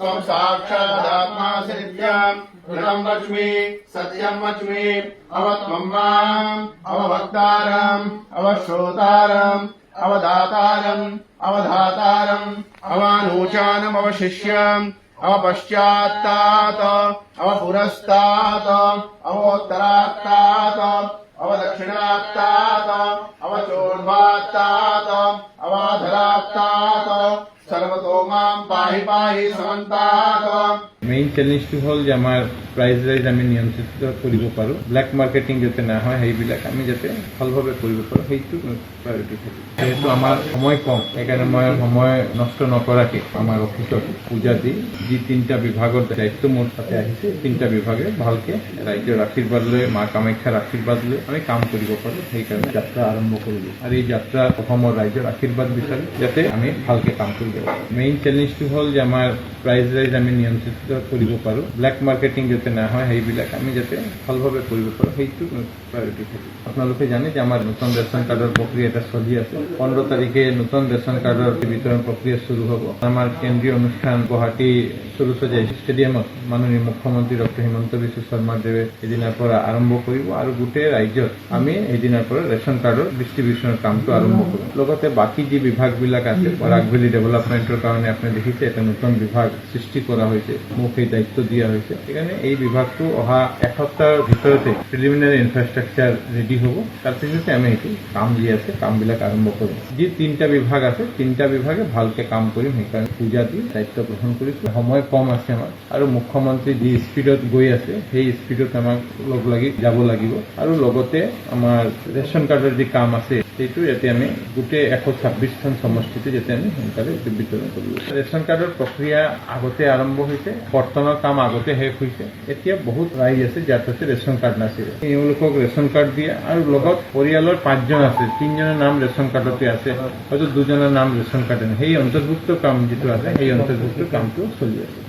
त्वं साक्षादात्मासि नित्यम् ऋणं वच्मि सत्यं वच्मि अवत्वं माम् अववक्तारम् अवश्रोतारम् अवदातारम् अवधातारम् अवानूचानम् अवशिष्यम् अवपश्चात्तात् अवपुरस्तात् अवोत्तरात्तात् अवदक्षिणात्तात् अवचोर्ध्वात्तात् अवाधरात्तात् सर्वतो मां पाहि पाहि समन्तात्। মেইন চ্যালেঞ্জটো হ'ল যে আমাৰ প্ৰাইজ ৰাইজ আমি নিয়ন্ত্ৰিত কৰিব পাৰোঁ, ব্লেক মাৰ্কেটিং যাতে নহয়, সেইবিলাক আমি যাতে ভালভাৱে কৰিব পাৰোঁ, সেইটো প্ৰায়ৰিটি থাকে। যিহেতু আমাৰ সময় কম, সেইকাৰণে মই সময় নষ্ট নকৰাকৈ আমাৰ অফিচত পূজা দি যি 3টা বিভাগৰ দায়িত্ব মোৰ তাতে আহিছে, 3টা বিভাগে ভালকৈ ৰাইজৰ আশীৰ্বাদ লৈ, মা কামাখ্যাৰ আশীৰ্বাদ লৈ আমি কাম কৰিব পাৰোঁ, সেইকাৰণে যাত্ৰা আৰম্ভ কৰিলোঁ। আৰু এই যাত্ৰা অসমৰ ৰাইজৰ আশীৰ্বাদ বিচাৰি যাতে আমি ভালকৈ কাম কৰিব পাৰোঁ। মেইন চ্যালেঞ্জটো হ'ল যে আমাৰ প্ৰাইজ ৰাইজ আমি নিয়ন্ত্ৰিত কৰিব পাৰোঁ, ব্লেক মাৰ্কেটিং যাতে নহয়, সেইবিলাক আমি যাতে ভালভাৱে কৰিব পাৰোঁ, সেইটো প্ৰায়ৰিটি থাকে। আপোনালোকে জানে যে আমাৰ নতুন ৰেচন কাৰ্ডৰ প্ৰক্ৰিয়া এটা চলি আছে। 15 তাৰিখে নতুন ৰেচন কাৰ্ডৰ বিতৰণ প্ৰক্ৰিয়া শুৰু হ'ব। আমাৰ কেন্দ্ৰীয় অনুষ্ঠান গুৱাহাটী সৰুসজাই ষ্টেডিয়ামত মাননীয় মুখ্যমন্ত্ৰী ডক্টৰ হিমন্ত বিশ্ব শৰ্মা দেৱে এদিনাৰ পৰা আৰম্ভ কৰিব আৰু গোটেই ৰাজ্যত আমি এদিনাৰ পৰা ৰেচন কাৰ্ডৰ ডিষ্ট্ৰিবিউচনৰ কামটো আৰম্ভ কৰিম। লগতে বাকী যি বিভাগবিলাক আছে, বৰাক ভেলী ডেভেলপমেণ্টৰ কাৰণে আপুনি দেখিছে এটা নতুন বিভাগ সৃষ্টি কৰা হৈছে, মোক সেই দায়িত্ব দিয়া হৈছে। সেইকাৰণে এই বিভাগটো অহা এসপ্তাহৰ ভিতৰতে প্ৰিলিমিনাৰী ইনফ্ৰাষ্ট্ৰাকচাৰ ৰেডি হ'ব। তাৰপিছতে আমি এইটো কাম যি আছে কামবিলাক আৰম্ভ কৰিম। যি 3টা বিভাগ আছে, 3টা বিভাগে ভালকৈ কাম কৰিম, সেইকাৰণে পূজা দি দায়িত্ব গ্ৰহণ কৰিছোঁ। সময় কম আছে আমাৰ, আৰু মুখ্যমন্ত্ৰী যি স্পীডত গৈ আছে সেই স্পীডত আমাক লগ লাগি যাব লাগিব। আৰু লগতে আমাৰ ৰেচন কাৰ্ডৰ যি কাম আছে সেইটো যাতে আমি গোটেই 126খন সমষ্টিতে যাতে আমি সোনকালে বিতৰণ কৰিব। ৰেচন কাৰ্ডৰ প্ৰক্ৰিয়া আগতে আৰম্ভ হৈছে, কৰ্তনৰ কাম আগতে শেষ হৈছে। এতিয়া বহুত ৰাইজ আছে যাৰ পাছে ৰেচন কাৰ্ড নাছিলে, তেওঁলোকক ৰেচন কাৰ্ড দিয়ে, আৰু লগত পৰিয়ালৰ 5জন আছে, 3জনৰ নাম ৰেচন কাৰ্ডতে আছে, হয়তো 2জনৰ নাম ৰেচন কাৰ্ডে নাই। সেই অন্তৰ্ভুক্ত কাম যিটো আছে সেই অন্তৰ্ভুক্ত কামটো চলি আছে।